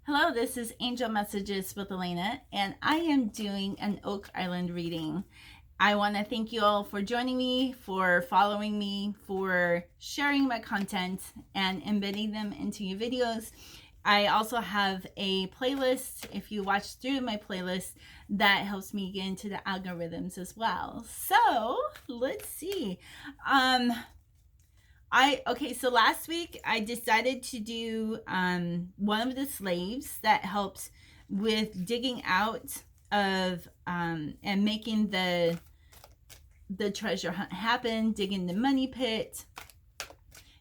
Hello, this is Angel Messages with Elena, and I am doing an Oak Island reading. I want to thank you all for joining me, for following me, for sharing my content and embedding them into your videos. I also have a playlist, if you watch through my playlist, that helps me get into the algorithms as well. So, let's see. So last week I decided to do one of the slaves that helps with digging out of and making the treasure hunt happen, digging the money pit.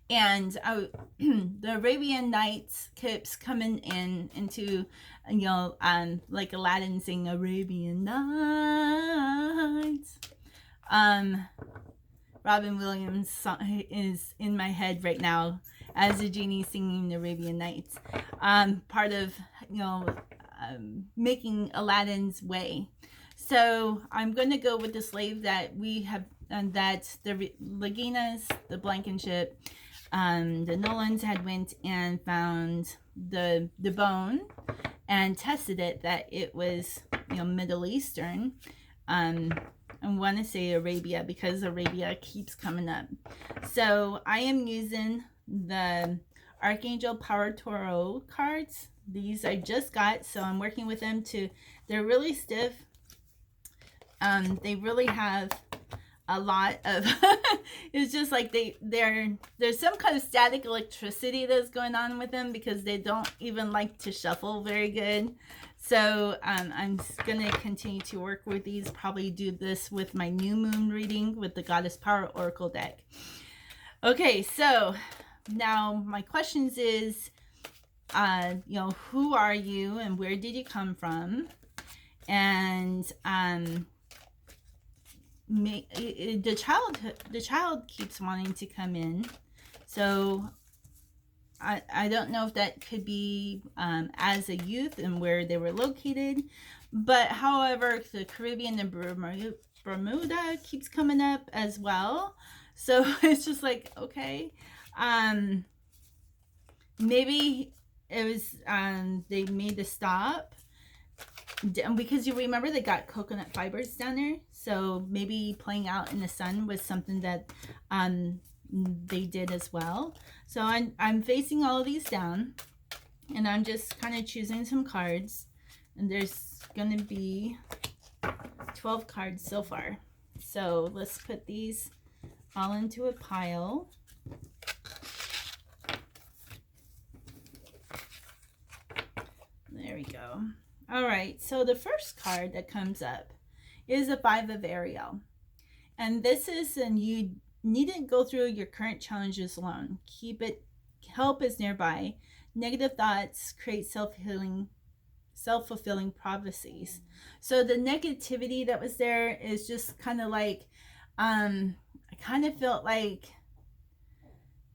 And the Arabian Nights keeps coming into, like Aladdin sing Arabian Nights. Robin Williams song is in my head right now as a genie singing the Arabian Nights. Part of, making Aladdin's way. So I'm going to go with the slave that we have, that the Laginas, the Blankenship, the Nolans had went and found the bone and tested it that it was, Middle Eastern. I want to say Arabia because Arabia keeps coming up. So I am using the Archangel Power Tarot cards. These I just got, so I'm working with them they're really stiff. They really have a lot of it's just like there's some kind of static electricity that's going on with them because they don't even like to shuffle very good. So I'm gonna continue to work with these, probably do this with my new moon reading with the Goddess Power Oracle deck. Okay, so now my questions is who are you and where did you come from? And the child keeps wanting to come in, so I don't know if that could be as a youth and where they were located, but however the Caribbean and Bermuda keeps coming up as well, so it's just like, okay, maybe it was they made a stop because you remember they got coconut fibers down there, so maybe playing out in the sun was something that they did as well. So I'm facing all of these down, and I'm just kind of choosing some cards, and there's gonna be 12 cards so far. So let's put these all into a pile. There we go. All right, so the first card that comes up is a 5 of Ariel. And this is, and you needn't go through your current challenges alone. Help is nearby. Negative thoughts create self-fulfilling prophecies. So the negativity that was there is just kind of like, I kind of felt like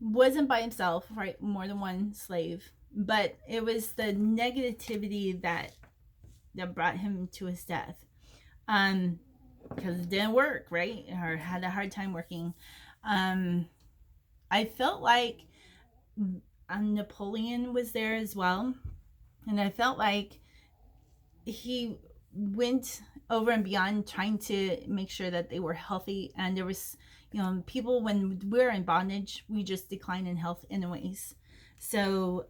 wasn't by himself, right? More than one slave, but it was the negativity that brought him to his death, because it didn't work, right? Or had a hard time working. I felt like Napoleon was there as well, and I felt like he went over and beyond trying to make sure that they were healthy, and there was, people, when we're in bondage, we just decline in health anyways. So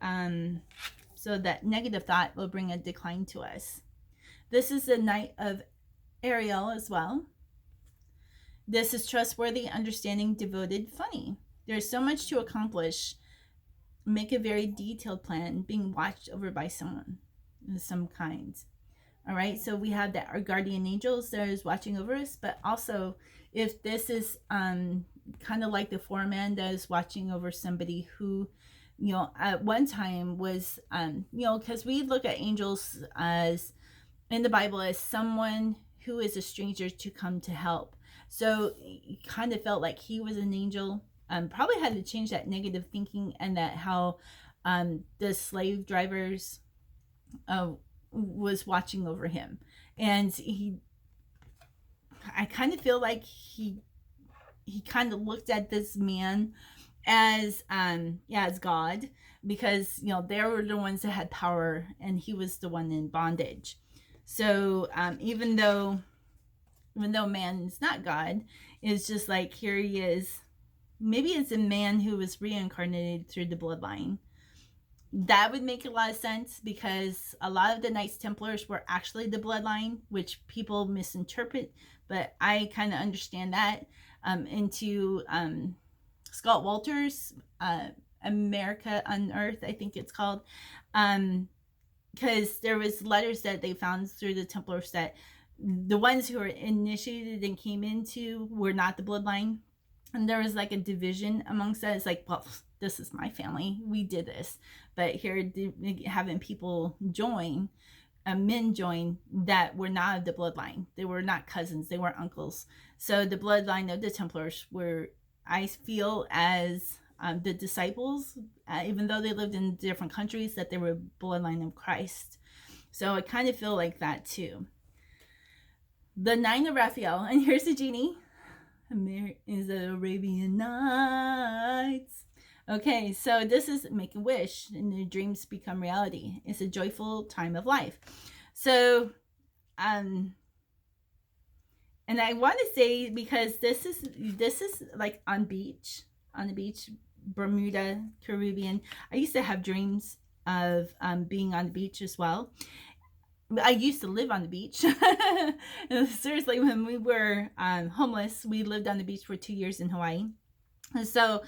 so that negative thought will bring a decline to us. This is the Knight of Ariel as well. This is trustworthy, understanding, devoted, funny. There's so much to accomplish. Make a very detailed plan, being watched over by someone of some kind. All right, so we have that our guardian angels that is watching over us, but also if this is kind of like the foreman that is watching over somebody who, at one time was, because we look at angels as in the Bible as someone who is a stranger to come to help. So he kind of felt like he was an angel. Probably had to change that negative thinking, and that how the slave drivers was watching over him. And I kind of feel like he kind of looked at this man as God, because they were the ones that had power and he was the one in bondage. So even though man is not God, it's just like here he is. Maybe it's a man who was reincarnated through the bloodline. That would make a lot of sense, because a lot of the Knights Templars were actually the bloodline, which people misinterpret, but I kind of understand that. Into Scott Walter's America Unearthed, I think it's called, because there was letters that they found through the Templars that the ones who were initiated and came into were not the bloodline, and there was like a division amongst that. It's like, well, this is my family, we did this, but here having people join, men join that were not of the bloodline. They were not cousins, they weren't uncles. So the bloodline of the Templars were, I feel, as the disciples, even though they lived in different countries, that they were bloodline of Christ. So I kind of feel like that too. The Nine of Raphael, and here's the genie. Is the Arabian Nights. Okay, so this is make a wish and your dreams become reality. It's a joyful time of life. So, and I want to say, because this is like on the beach, Bermuda, Caribbean. I used to have dreams of being on the beach as well. I used to live on the beach. Seriously, when we were homeless, we lived on the beach for 2 years in Hawaii. So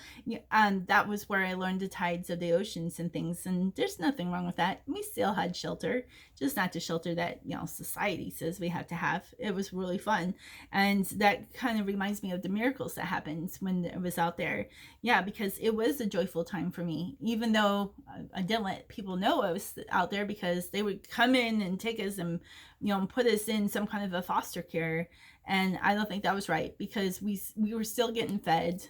that was where I learned the tides of the oceans and things, and there's nothing wrong with that. We still had shelter, just not the shelter that society says we have to have. It was really fun, and that kind of reminds me of the miracles that happened when it was out there. Yeah, because it was a joyful time for me, even though I didn't let people know I was out there, because they would come in and take us and put us in some kind of a foster care, and I don't think that was right, because we were still getting fed.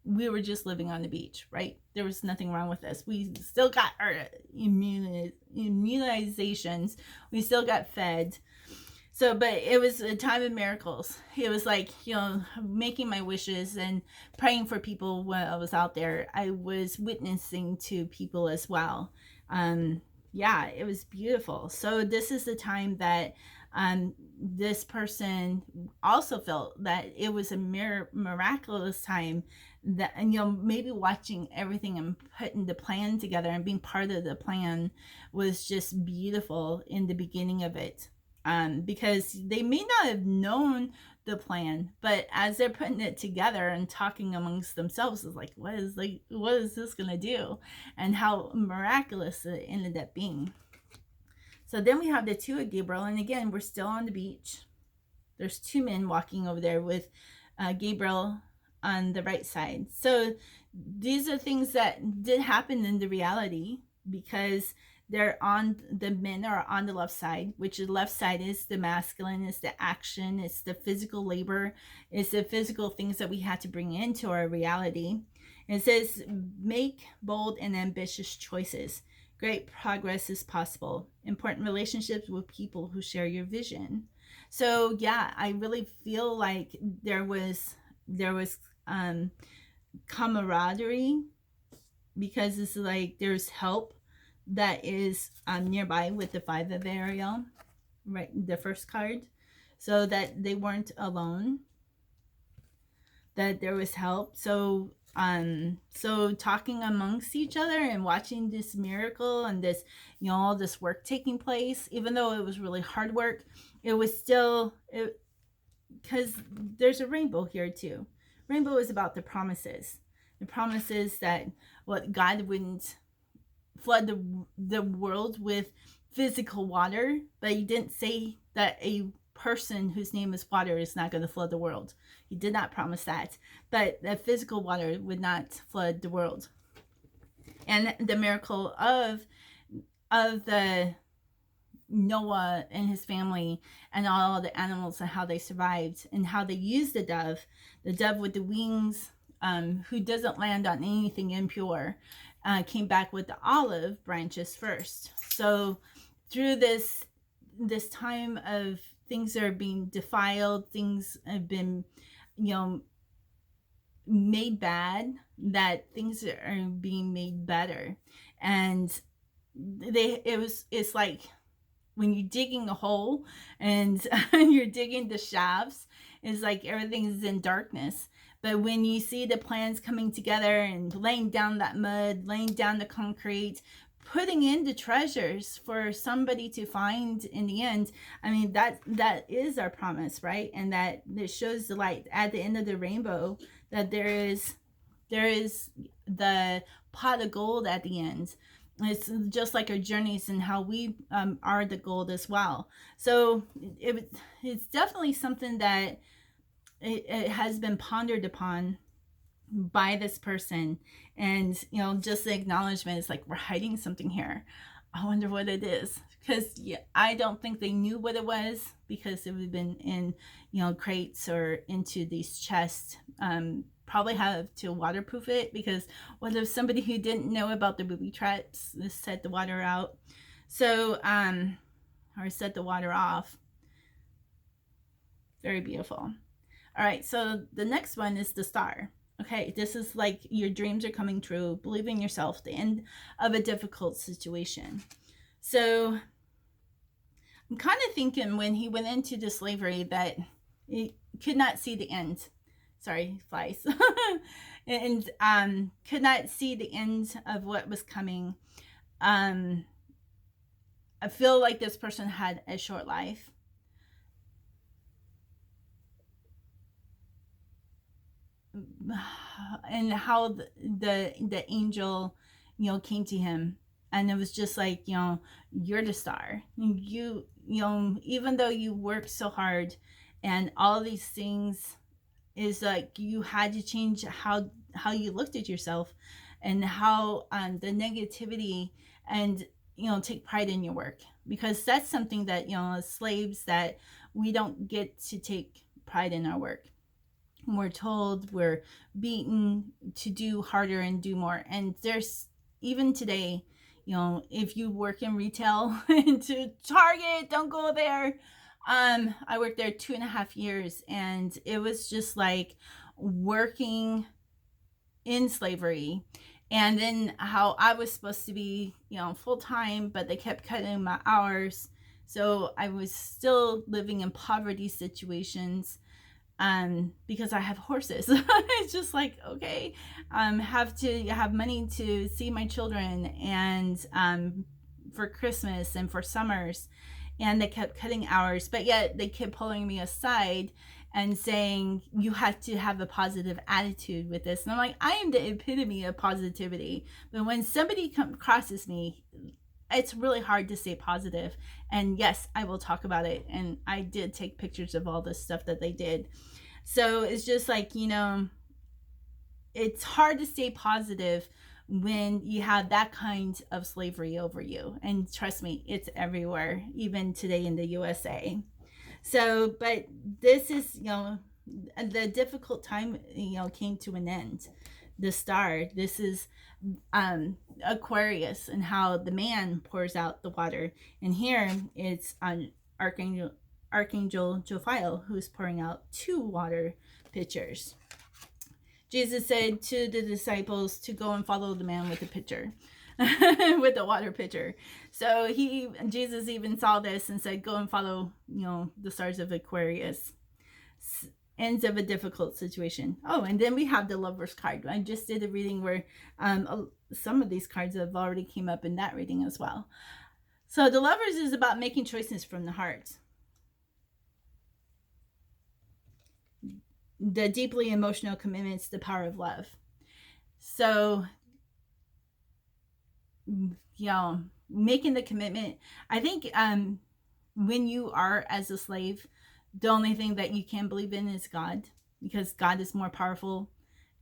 We were just living on the beach, right? There was nothing wrong with us. We still got our immunizations. We still got fed. So, but it was a time of miracles. It was like, making my wishes and praying for people when I was out there. I was witnessing to people as well. Yeah, it was beautiful. So this is the time that this person also felt that it was a miraculous time, that, and maybe watching everything and putting the plan together and being part of the plan was just beautiful in the beginning of it, because they may not have known the plan, but as they're putting it together and talking amongst themselves, is like, what is this gonna do, and how miraculous it ended up being. So then we have the Two of Gabriel, and again, we're still on the beach. There's two men walking over there with Gabriel on the right side. So these are things that did happen in the reality, because the men are on the left side, which the left side is the masculine, it's the action, it's the physical labor, it's the physical things that we had to bring into our reality. It says, make bold and ambitious choices. Great progress is possible. Important relationships with people who share your vision. So yeah, I really feel like there was camaraderie, because it's like there's help that is nearby with the Five of Ariel, right, the first card, so that they weren't alone, that there was help. So talking amongst each other and watching this miracle and this all this work taking place, even though it was really hard work, it was still, because there's a rainbow here too. Rainbow is about the promises that what God wouldn't flood the world with physical water, but he didn't say that a person whose name is water is not going to flood the world. He did not promise that, but that physical water would not flood the world. And the miracle of the Noah and his family and all the animals, and how they survived, and how they used the dove with the wings, who doesn't land on anything impure, came back with the olive branches first. So through this time of things are being defiled, things have been made bad, that things are being made better. And it's like when you're digging a hole and you're digging the shafts, it's like everything is in darkness. But when you see the plans coming together and laying down that mud, laying down the concrete, putting in the treasures for somebody to find in the end, I mean, that is our promise, right? And that it shows the light at the end of the rainbow, that there is the pot of gold at the end. It's just like our journeys and how we are the gold as well. So it's definitely something that it has been pondered upon by this person. And just the acknowledgement is like, we're hiding something here. I wonder what it is, because I don't think they knew what it was, because it would have been in crates or into these chests. Probably have to waterproof it, because what if somebody who didn't know about the booby traps set the water out, so or set the water off. Very beautiful. All right, so the next one is the star. Okay, this is like your dreams are coming true, believe in yourself, the end of a difficult situation. So I'm kind of thinking when he went into the slavery that he could not see the end. Sorry, flies. And could not see the end of what was coming. I feel like this person had a short life. And how the angel came to him, and it was just like, you're the star. You even though you worked so hard and all these things, is like you had to change how you looked at yourself, and how the negativity, and take pride in your work, because that's something that as slaves, that we don't get to take pride in our work. We're told, we're beaten to do harder and do more. And there's, even today, if you work in retail, into Target, don't go there. I worked there 2.5 years, and it was just like working in slavery. And then how I was supposed to be, full time, but they kept cutting my hours. So I was still living in poverty situations. Because I have horses. It's just like, okay, have to have money to see my children, and for Christmas and for summers. And they kept cutting hours, but yet they kept pulling me aside and saying, you have to have a positive attitude with this. And I'm like, I am the epitome of positivity. But when somebody crosses me, it's really hard to stay positive. And yes, I will talk about it. And I did take pictures of all this stuff that they did. So it's just like, it's hard to stay positive when you have that kind of slavery over you. And trust me, it's everywhere, even today in the USA. So, but this is, the difficult time, came to an end. The star, this is Aquarius, and how the man pours out the water. And here it's Archangel Jophiel, who's pouring out 2 water pitchers. Jesus said to the disciples to go and follow the man with the pitcher, with the water pitcher. So Jesus even saw this and said, go and follow, the stars of Aquarius. Ends of a difficult situation. Oh, and then we have the Lover's card. I just did a reading where some of these cards have already came up in that reading as well. So the Lovers is about making choices from the heart. The deeply emotional commitments, the power of love. So, making the commitment. I think when you are as a slave, the only thing that you can believe in is God, because God is more powerful,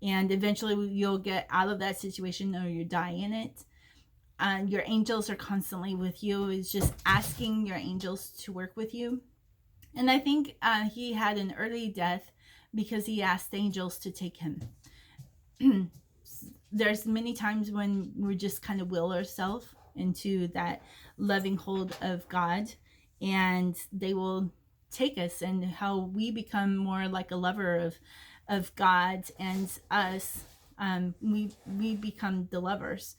and eventually you'll get out of that situation, or you die in it. Your angels are constantly with you. It's just asking your angels to work with you. And I think he had an early death because he asked angels to take him. There's many times when we just kind of will ourselves into that loving hold of God, and they will take us, and how we become more like a lover of God and us, we become the lovers.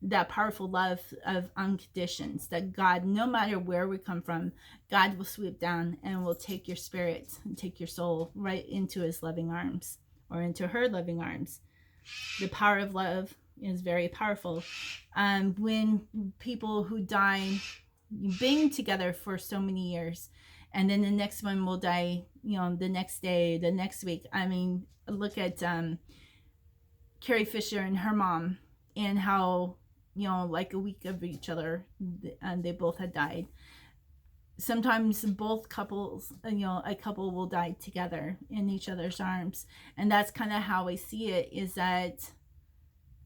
That powerful love of unconditions, that God, no matter where we come from, God will swoop down and will take your spirit and take your soul right into his loving arms, or into her loving arms. The power of love is very powerful. When people who die being together for so many years, and then the next one will die, the next day, the next week. I mean, look at Carrie Fisher and her mom, and how, like a week of each other, and they both had died. Sometimes both couples, a couple will die together in each other's arms. And that's kind of how I see it, is that,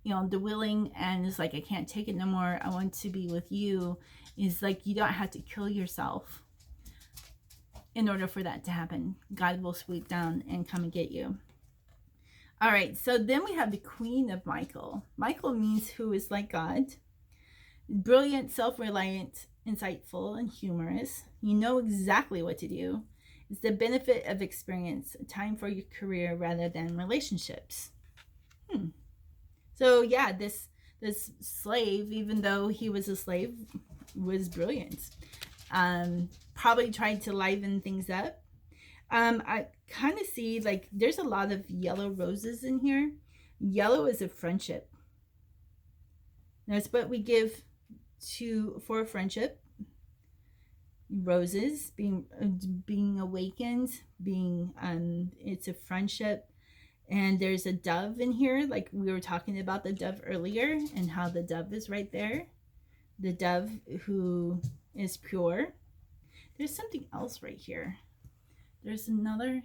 the willing, and it's like, I can't take it no more, I want to be with you, is like, you don't have to kill yourself in order for that to happen. God will swoop down and come and get you. All right, so then we have the Queen of Michael. Michael means who is like God. Brilliant, self-reliant, insightful, and humorous. You know exactly what to do. It's the benefit of experience, time for your career rather than relationships. So yeah, this slave, even though he was a slave, was brilliant. Probably tried to liven things up. I kind of see, like, there's a lot of yellow roses in here. Yellow is a friendship. That's what we give for friendship. Roses, being awakened, it's a friendship. And there's a dove in here, like we were talking about the dove earlier, and how the dove is right there. The dove who is pure. There's something else right here. There's another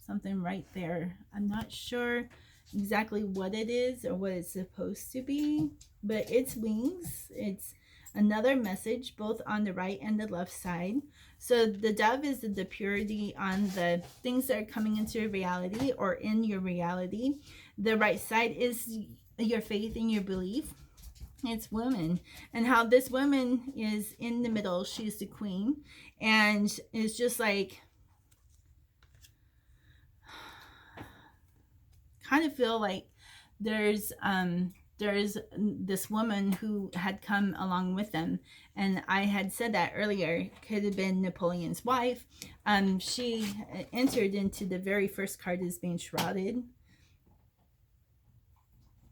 something right there. I'm not sure exactly what it is or what it's supposed to be, but it's wings. It's another message, both on the right and the left side. So the dove is the purity on the things that are coming into reality, or in your reality. The right side is your faith and your belief. It's woman, and how this woman is in the middle. She's the queen, and it's just like, kind of feel like there's this woman who had come along with them, and I had said that earlier, could have been Napoleon's wife. She entered into the very first card as being shrouded,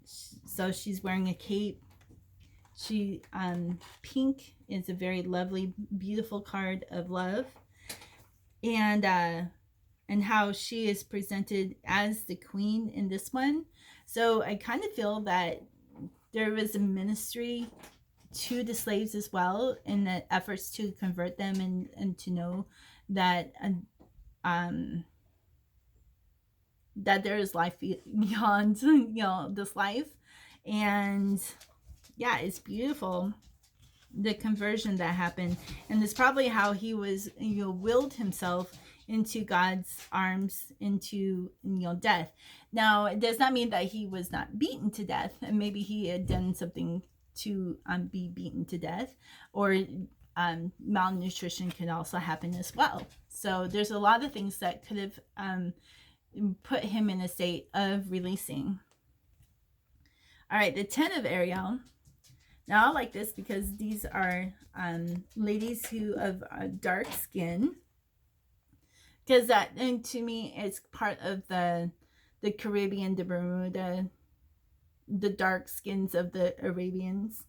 so she's wearing a cape. She pink is a very lovely, beautiful card of love, and how she is presented as the queen in this one. So I kind of feel that there was a ministry to the slaves as well, in the efforts to convert them, and to know that that there is life beyond this life. And yeah, it's beautiful, the conversion that happened. And it's probably how he was, willed himself into God's arms, into death. Now, it does not mean that he was not beaten to death, and maybe he had done something to be beaten to death, or malnutrition can also happen as well. So there's a lot of things that could have put him in a state of releasing. All right, the 10 of Ariel. Now I like this because these are ladies who have dark skin, because that, and to me, it's part of the Caribbean, the Bermuda, the dark skins of the Arabians.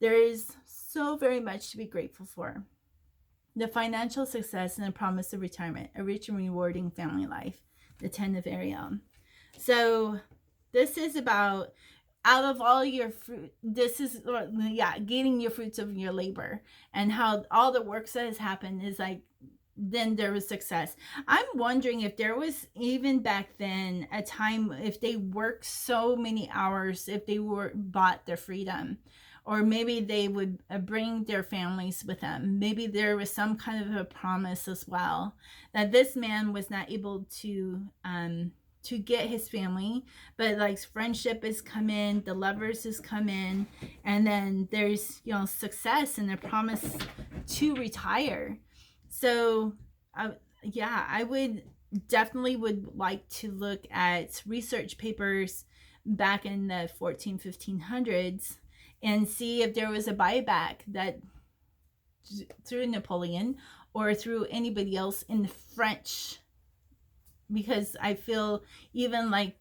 There is so very much to be grateful for. The financial success and the promise of retirement, a rich and rewarding family life, the 10 of Ariel. So this is about, out of all your fruit, this is, gaining your fruits of your labor, and how all the work that has happened is like, then there was success. I'm wondering if there was, even back then, a time if they worked so many hours, if they bought their freedom, or maybe they would bring their families with them. Maybe there was some kind of a promise as well, that this man was not able to get his family, but like friendship has come in, the lovers has come in, and then there's success and a promise to retire. So I would definitely would like to look at research papers back in the 1500s and see if there was a buyback that through Napoleon or through anybody else in the French, because I feel even like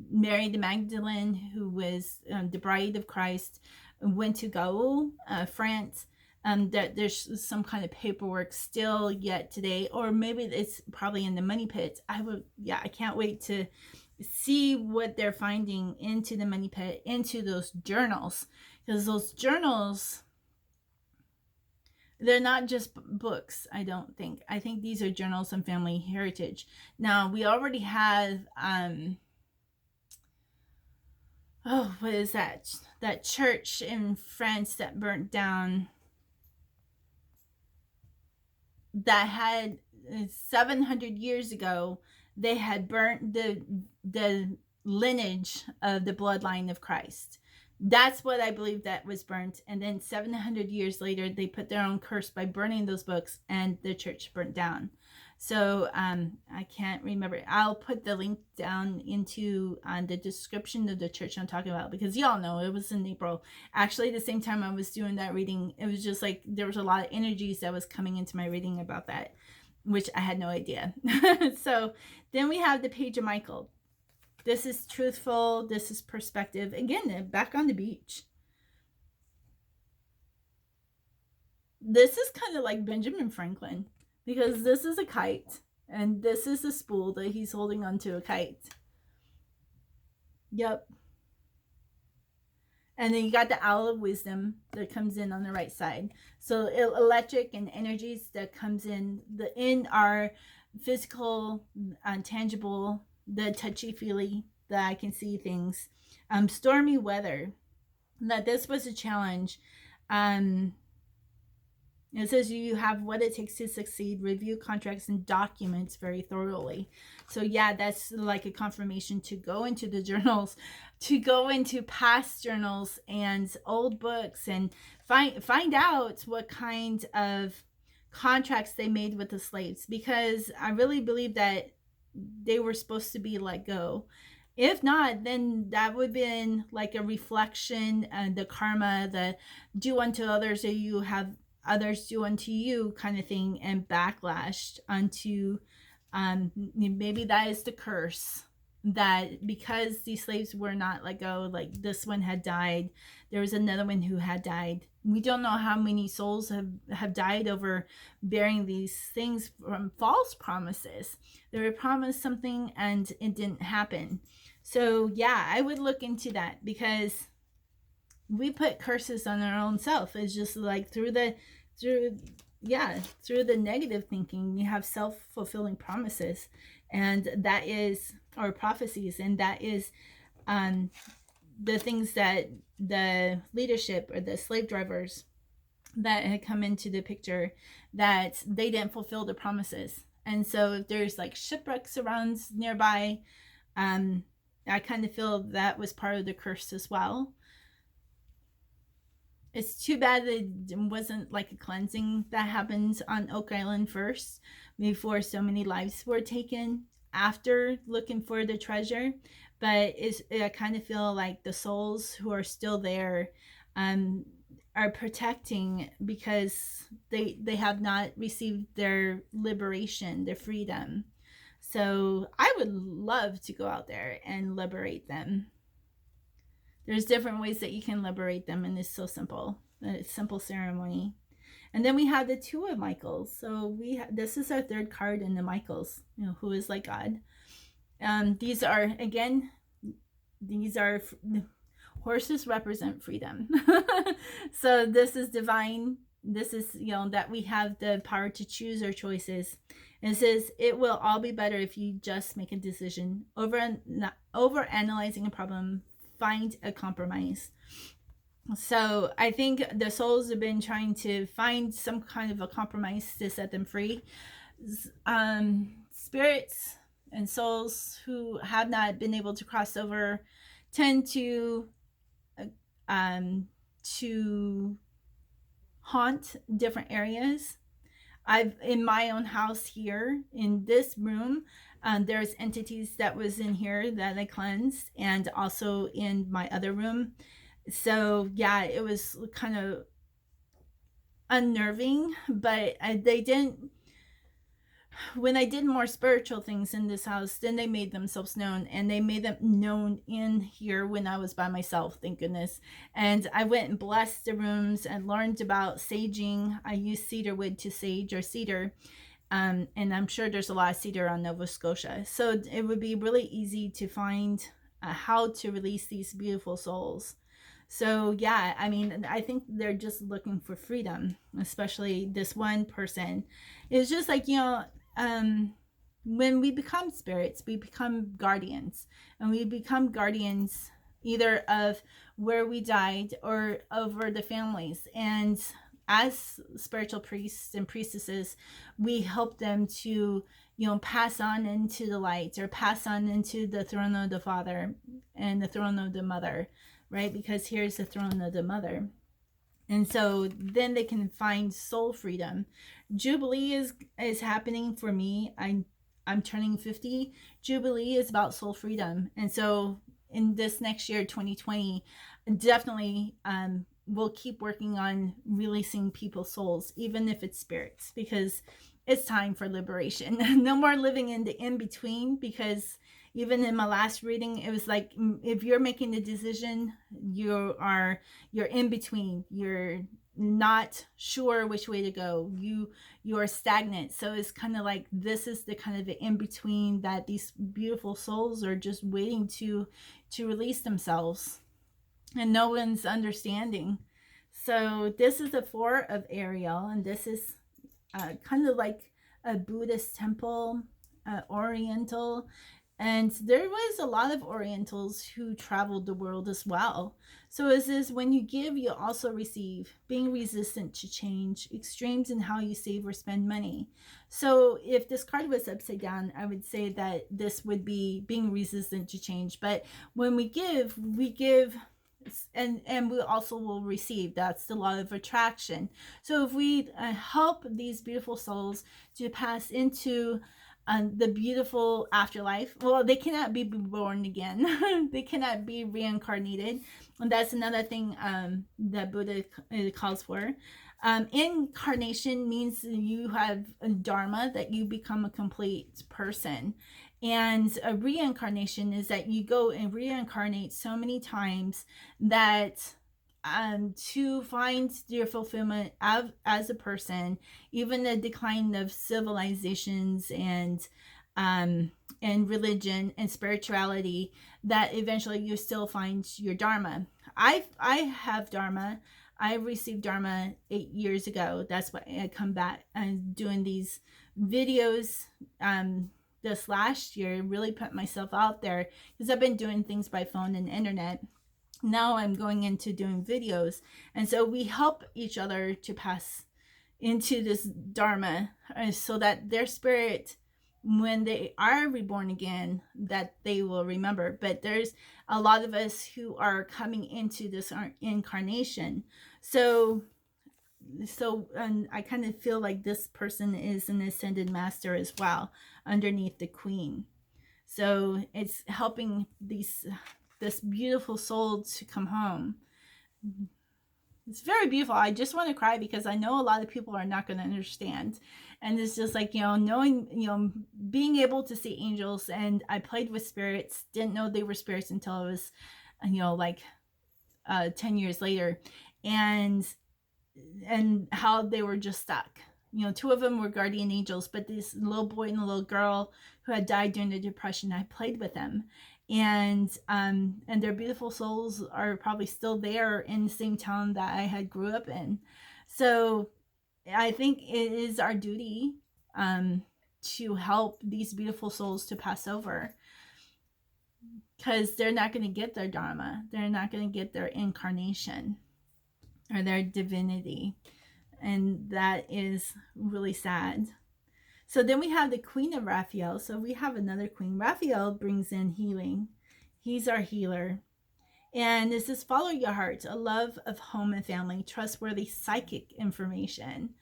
Mary the Magdalene, who was the bride of Christ, went to Gaul, France. That there's some kind of paperwork still yet today, or maybe it's probably in the money pit. I can't wait to see what they're finding into the money pit, into those journals, because those journals, they're not just books. I don't think. I think these are journals and family heritage. Now we already have what is that church in France that burnt down, that had 700 years ago, they had burnt the lineage of the bloodline of Christ. That's what I believe that was burnt. And then 700 years later, they put their own curse by burning those books, and the church burnt down. So I can't remember. I'll put the link down into the description of the church I'm talking about, because y'all know it was in April. Actually, the same time I was doing that reading, it was just like there was a lot of energies that was coming into my reading about that, which I had no idea. So then we have the Page of Michael. This is truthful. This is perspective. Again, back on the beach. This is kind of like Benjamin Franklin, because this is a kite and this is a spool that he's holding onto a kite. Yep. And then you got the Owl of Wisdom that comes in on the right side. So electric and energies that comes in our physical, tangible, the touchy-feely, that I can see things. Stormy weather. That this was a challenge. It says you have what it takes to succeed. Review contracts and documents very thoroughly. So yeah, that's like a confirmation to go into the journals, to go into past journals and old books and find out what kind of contracts they made with the slaves, because I really believe that they were supposed to be let go. If not, then that would have been like a reflection, and the karma, the do unto others as you have others do unto you kind of thing, and backlash unto maybe that is the curse, that because these slaves were not let go, like this one had died, there was another one who had died. We don't know how many souls have died over bearing these things from false promises. They were promised something and it didn't happen. So yeah, I would look into that, because we put curses on our own self. It's just like through the negative thinking, you have self-fulfilling promises, and that is, or prophecies, and that is the things that the leadership or the slave drivers that had come into the picture, that they didn't fulfill the promises. And so if there's like shipwrecks around nearby, I kind of feel that was part of the curse as well. It's too bad that it wasn't like a cleansing that happened on Oak Island first, before so many lives were taken after looking for the treasure. But I kind of feel like the souls who are still there are protecting, because they have not received their liberation, their freedom. So I would love to go out there and liberate them. There's different ways that you can liberate them, and it's so simple. It's simple ceremony. And then we have the Two of Michaels. So this is our third card in the Michaels, who is like God. These are, again, horses represent freedom. So this is divine. This is, that we have the power to choose our choices. And it says, it will all be better if you just make a decision. Over analyzing a problem, find a compromise. So I think the souls have been trying to find some kind of a compromise to set them free. Spirits and souls who have not been able to cross over tend to haunt different areas. I've in my own house here in this room, there's entities that was in here that I cleansed, and also in my other room. So yeah, it was kind of unnerving, but they didn't. When I did more spiritual things in this house, then they made themselves known, and they made them known in here when I was by myself, thank goodness. And I went and blessed the rooms and learned about saging. I use cedar wood to sage, or cedar. And I'm sure there's a lot of cedar on Nova Scotia. So it would be really easy to find how to release these beautiful souls. So yeah, I mean, I think they're just looking for freedom, especially this one person. It's just like, when we become spirits, we become guardians, and we become guardians either of where we died or over the families. And as spiritual priests and priestesses, we help them to, pass on into the light, or pass on into the throne of the Father and the throne of the Mother, right? Because here's the throne of the Mother. And so then they can find soul freedom. Jubilee is happening for me. I'm turning 50. Jubilee is about soul freedom. And so in this next year, 2020, definitely we'll keep working on releasing people's souls, even if it's spirits, because it's time for liberation. No more living in the in-between, because even in my last reading, it was like, if you're making the decision, you're in between. You're not sure which way to go. You are stagnant. So it's kind of like, this is the kind of the in between that these beautiful souls are just waiting to release themselves, and no one's understanding. So this is the Four of Ariel, and this is kind of like a Buddhist temple, Oriental. And there was a lot of Orientals who traveled the world as well. So it says, when you give, you also receive, being resistant to change, extremes in how you save or spend money. So if this card was upside down, I would say that this would be being resistant to change. But when we give, and we also will receive. That's the law of attraction. So if we help these beautiful souls to pass into the beautiful afterlife, well, they cannot be born again. They cannot be reincarnated, and that's another thing that Buddha calls for. Incarnation means you have a dharma, that you become a complete person. And a reincarnation is that you go and reincarnate so many times that to find your fulfillment as a person, even the decline of civilizations and religion and spirituality, that eventually you still find your dharma. I have dharma. I received dharma 8 years ago. That's why I come back and doing these videos this last year, really put myself out there, because I've been doing things by phone and internet. Now I'm going into doing videos, and so we help each other to pass into this dharma, so that their spirit, when they are reborn again, that they will remember. But there's a lot of us who are coming into this incarnation. So I kind of feel like this person is an ascended master as well, underneath the queen. So it's helping this beautiful soul to come home. It's very beautiful. I just want to cry, because I know a lot of people are not going to understand. And it's just like, knowing, being able to see angels. And I played with spirits, didn't know they were spirits until it was, 10 years later. And how they were just stuck. 2 of them were guardian angels, but this little boy and a little girl who had died during the Depression, I played with them. And their beautiful souls are probably still there in the same town that I had grew up in. So I think it is our duty to help these beautiful souls to pass over, because they're not going to get their dharma. They're not going to get their incarnation or their divinity. And that is really sad. So then we have the Queen of Raphael. So we have another queen. Raphael brings in healing. He's our healer. And this is follow your heart, a love of home and family, trustworthy psychic information.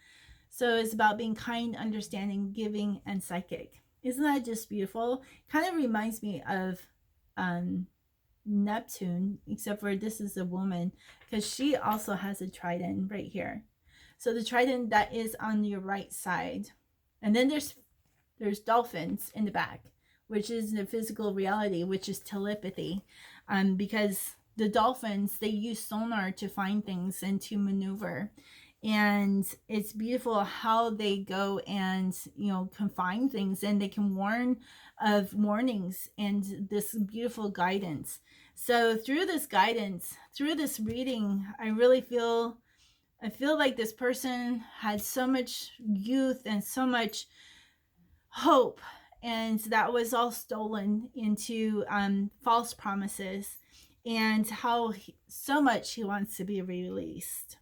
So it's about being kind, understanding, giving, and psychic. Isn't that just beautiful? Kind of reminds me of um, Neptune, except for this is a woman, because she also has a trident right here. So the trident that is on your right side. And then there's dolphins in the back, which is the physical reality, which is telepathy. Because the dolphins, they use sonar to find things and to maneuver. And it's beautiful how they go and can find things, and they can warn of warnings and this beautiful guidance. So through this guidance, through this reading, I feel like this person had so much youth and so much hope, and that was all stolen into false promises, and how so much he wants to be released.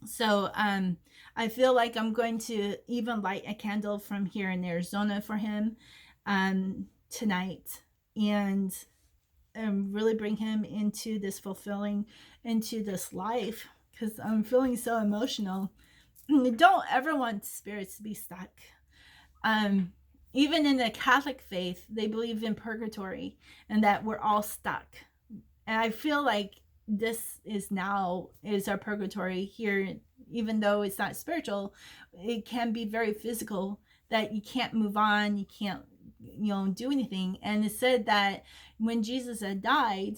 So I feel like I'm going to even light a candle from here in Arizona for him tonight, and really bring him into this fulfilling, into this life, because I'm feeling so emotional. Don't ever want spirits to be stuck. Um, Even in the Catholic faith, they believe in purgatory and that we're all stuck. And I feel like this is our purgatory here, even though it's not spiritual. It can be very physical, that you can't move on, you can't do anything. And it said that when Jesus had died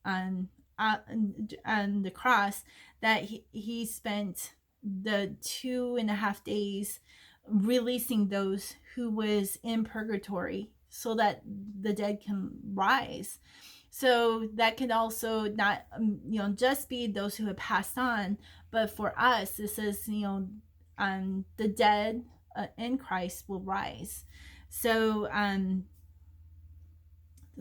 on the cross, that he spent the 2.5 days releasing those who was in purgatory, so that the dead can rise. So that can also not just be those who have passed on, but for us, this is the dead in Christ will rise. So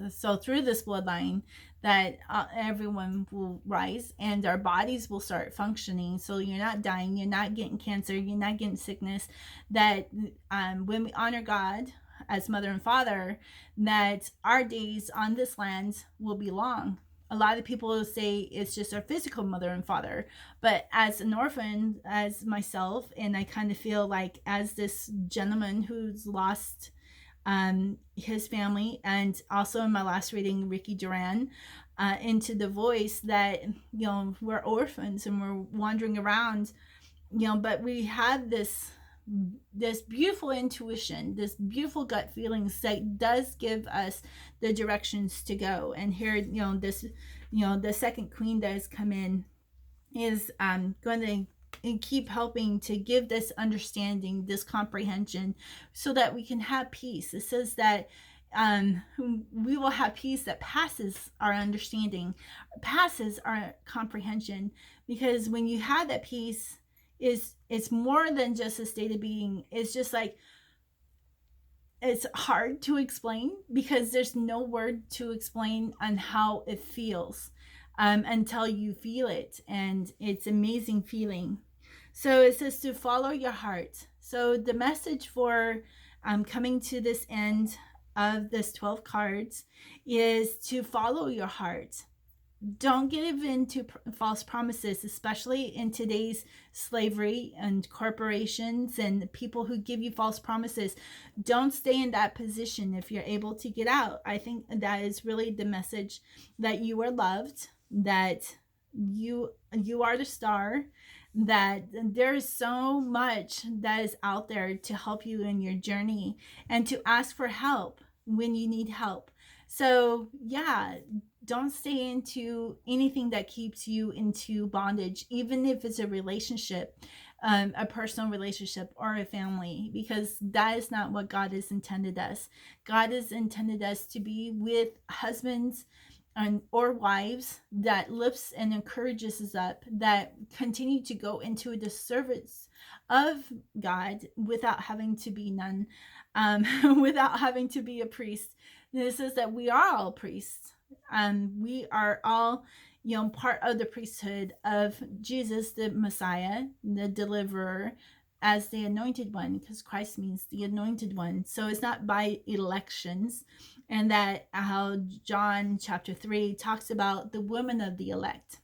so through this bloodline, that everyone will rise and our bodies will start functioning. So you're not dying, you're not getting cancer, you're not getting sickness. That when we honor God as mother and father, that our days on this land will be long. A lot of people say it's just our physical mother and father, but as an orphan, as myself, and I kind of feel like as this gentleman who's lost his family, and also in my last reading, Ricky Duran, into the voice, that we're orphans and we're wandering around, but we have this beautiful intuition, this beautiful gut feelings that does give us the directions to go. And here, this, the second queen that has come in is going to and keep helping to give this understanding, this comprehension, so that we can have peace. It says that we will have peace that passes our understanding, passes our comprehension, because when you have that peace, it's more than just a state of being. It's just like, it's hard to explain, because there's no word to explain on how it feels until you feel it, and it's amazing feeling. So it says to follow your heart. So the message for coming to this end of this 12 cards is to follow your heart. Don't give in to false promises, especially in today's slavery and corporations and people who give you false promises. Don't stay in that position if you're able to get out. I think that is really the message, that you are loved, that you are the star, that there is so much that is out there to help you in your journey, and to ask for help when you need help. So yeah, don't stay into anything that keeps you into bondage, even if it's a relationship, a personal relationship or a family, because that is not what God has intended us. God has intended us to be with husbands or wives that lifts and encourages us up, that continue to go into the service of God without having to be nun, without having to be a priest. This is that we are all priests. We are all, part of the priesthood of Jesus, the Messiah, the deliverer, as the anointed one, because Christ means the anointed one. So it's not by elections. And that how John chapter 3 talks about the women of the elect,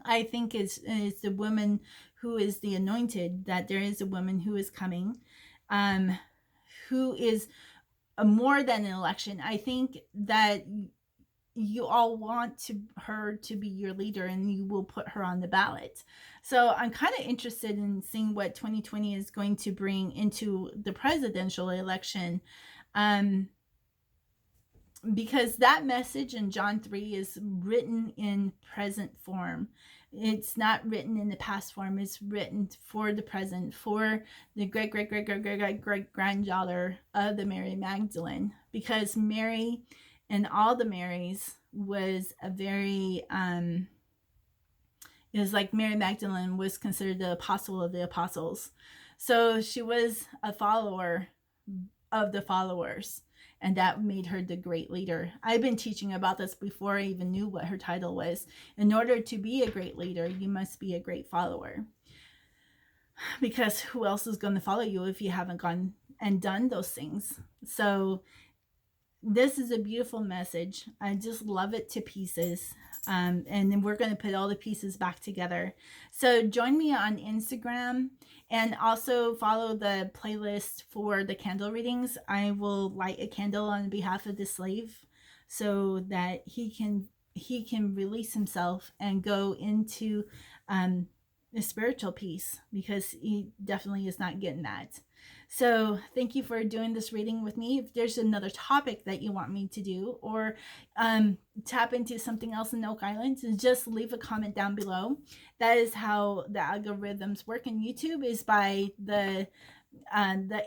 I think is the women who is the anointed, that there is a woman who is coming, who is more than an election. I think that you all want her to be your leader, and you will put her on the ballot. So I'm kind of interested in seeing what 2020 is going to bring into the presidential election, because that message in John 3 is written in present form. It's not written in the past form. It's written for the present, for the great granddaughter of the Mary Magdalene, because Mary and all the Marys was a very it was like Mary Magdalene was considered the apostle of the apostles. So she was a follower of the followers, and that made her the great leader. I've been teaching about this before I even knew what her title was. In order to be a great leader, you must be a great follower, because who else is going to follow you if you haven't gone and done those things? So this is a beautiful message. I just love it to pieces. And then we're going to put all the pieces back together. So join me on Instagram, and also follow the playlist for the candle readings. I will light a candle on behalf of the slave, so that he can release himself and go into the spiritual peace, because he definitely is not getting that. So thank you for doing this reading with me. If there's another topic that you want me to do, or tap into something else in Oak Island, just leave a comment down below. That is how the algorithms work in YouTube, is by the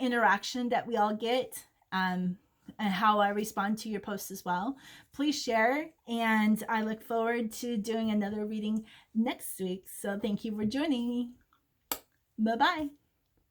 interaction that we all get, and how I respond to your posts as well. Please share, and I look forward to doing another reading next week. So thank you for joining me. Bye-bye.